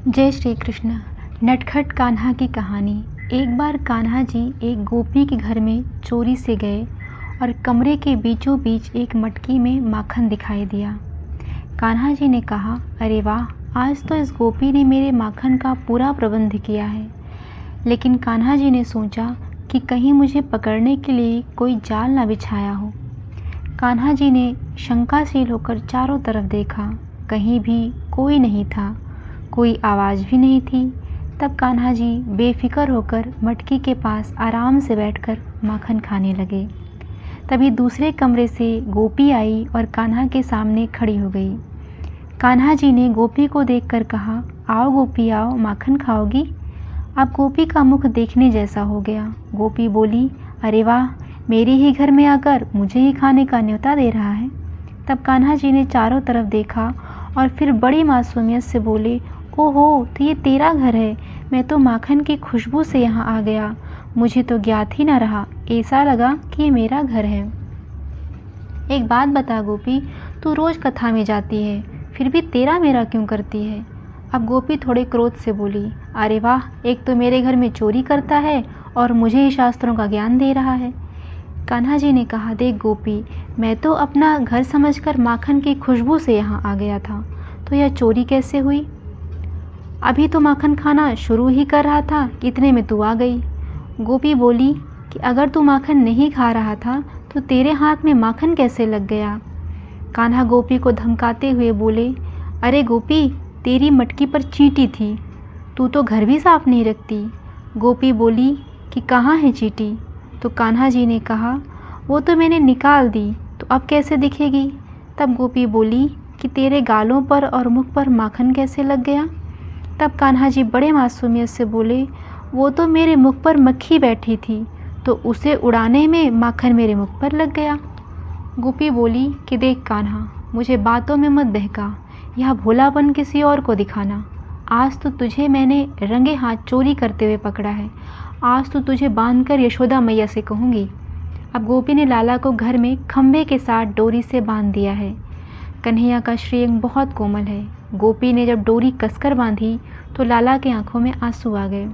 जय श्री कृष्ण। नटखट कान्हा की कहानी। एक बार कान्हा जी एक गोपी के घर में चोरी से गए और कमरे के बीचों बीच एक मटकी में माखन दिखाई दिया। कान्हा जी ने कहा, अरे वाह, आज तो इस गोपी ने मेरे माखन का पूरा प्रबंध किया है। लेकिन कान्हा जी ने सोचा कि कहीं मुझे पकड़ने के लिए कोई जाल न बिछाया हो। कान्हा जी ने शंकाशील होकर चारों तरफ देखा, कहीं भी कोई नहीं था, कोई आवाज़ भी नहीं थी। तब कान्हा जी बेफिक्र होकर मटकी के पास आराम से बैठकर माखन खाने लगे। तभी दूसरे कमरे से गोपी आई और कान्हा के सामने खड़ी हो गई। कान्हा जी ने गोपी को देखकर कहा, आओ गोपी आओ, माखन खाओगी? अब गोपी का मुख देखने जैसा हो गया। गोपी बोली, अरे वाह, मेरे ही घर में आकर मुझे ही खाने का न्योता दे रहा है। तब कान्हा जी ने चारों तरफ देखा और फिर बड़ी मासूमियत से बोले, ओहो, तो ये तेरा घर है? मैं तो माखन की खुशबू से यहाँ आ गया, मुझे तो ज्ञात ही न रहा, ऐसा लगा कि ये मेरा घर है। एक बात बता गोपी, तू रोज़ कथा में जाती है, फिर भी तेरा मेरा क्यों करती है? अब गोपी थोड़े क्रोध से बोली, अरे वाह, एक तो मेरे घर में चोरी करता है और मुझे ही शास्त्रों का ज्ञान दे रहा है। कान्हा जी ने कहा, देख गोपी, मैं तो अपना घर समझकर माखन की खुशबू से यहाँ आ गया था, तो यह चोरी कैसे हुई? अभी तो माखन खाना शुरू ही कर रहा था, इतने में तू आ गई। गोपी बोली कि अगर तू माखन नहीं खा रहा था तो तेरे हाथ में माखन कैसे लग गया? कान्हा गोपी को धमकाते हुए बोले, अरे गोपी, तेरी मटकी पर चींटी थी, तू तो घर भी साफ नहीं रखती। गोपी बोली कि कहाँ है चींटी? तो कान्हा जी ने कहा, वो तो मैंने निकाल दी, तो अब कैसे दिखेगी? तब गोपी बोली कि तेरे गालों पर और मुख पर माखन कैसे लग गया? तब कान्हा जी बड़े मासूमियत से बोले, वो तो मेरे मुख पर मक्खी बैठी थी, तो उसे उड़ाने में माखन मेरे मुख पर लग गया। गोपी बोली कि देख कान्हा, मुझे बातों में मत बहका, यह भोलापन किसी और को दिखाना। आज तो तुझे मैंने रंगे हाथ चोरी करते हुए पकड़ा है, आज तो तुझे बांधकर यशोदा मैया से कहूँगी। अब गोपी ने लाला को घर में खंभे के साथ डोरी से बांध दिया है। कन्हैया का श्रीअंग बहुत कोमल है। गोपी ने जब डोरी कसकर बांधी तो लाला की आंखों में आंसू आ गए।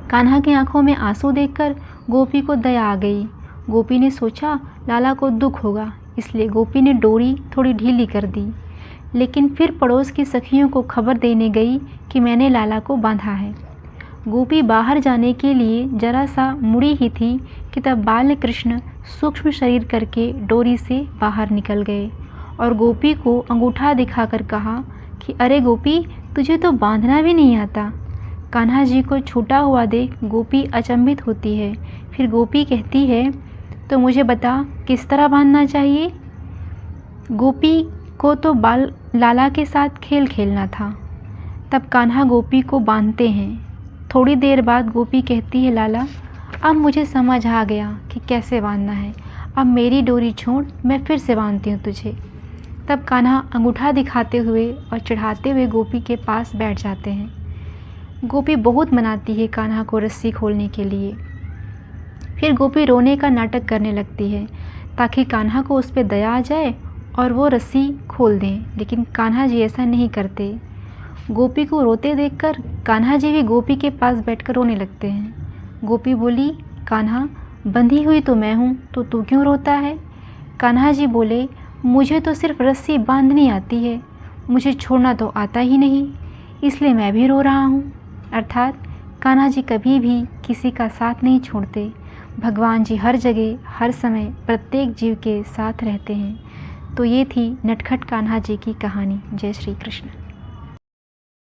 कान्हा की आंखों में आंसू देखकर गोपी को दया आ गई। गोपी ने सोचा लाला को दुख होगा, इसलिए गोपी ने डोरी थोड़ी ढीली कर दी। लेकिन फिर पड़ोस की सखियों को खबर देने गई कि मैंने लाला को बांधा है। गोपी बाहर जाने के लिए जरा सा मुड़ी ही थी कि तब बाल कृष्ण सूक्ष्म शरीर करके डोरी से बाहर निकल गए और गोपी को अंगूठा दिखाकर कहा कि अरे गोपी, तुझे तो बांधना भी नहीं आता। कान्हा जी को छूटा हुआ देख गोपी अचंभित होती है। फिर गोपी कहती है, तो मुझे बता किस तरह बांधना चाहिए? गोपी को तो बाल लाला के साथ खेल खेलना था। तब कान्हा गोपी को बांधते हैं। थोड़ी देर बाद गोपी कहती है, लाला, अब मुझे समझ आ गया कि कैसे बांधना है, अब मेरी डोरी छोड़, मैं फिर से बांधती हूँ तुझे। तब कान्हा अंगूठा दिखाते हुए और चढ़ाते हुए गोपी के पास बैठ जाते हैं। गोपी बहुत मनाती है कान्हा को रस्सी खोलने के लिए। फिर गोपी रोने का नाटक करने लगती है ताकि कान्हा को उस पर दया आ जाए और वो रस्सी खोल दें, लेकिन कान्हा जी ऐसा नहीं करते। गोपी को रोते देखकर कान्हा जी भी गोपी के पास बैठकर रोने लगते हैं। गोपी बोली, कान्हा, बंधी हुई तो मैं हूँ, तो तू क्यों रोता है? कान्हा जी बोले, मुझे तो सिर्फ रस्सी बांधनी आती है, मुझे छोड़ना तो आता ही नहीं, इसलिए मैं भी रो रहा हूँ। अर्थात कान्हा जी कभी भी किसी का साथ नहीं छोड़ते। भगवान जी हर जगह हर समय प्रत्येक जीव के साथ रहते हैं। तो ये थी नटखट कान्हा जी की कहानी। जय श्री कृष्ण।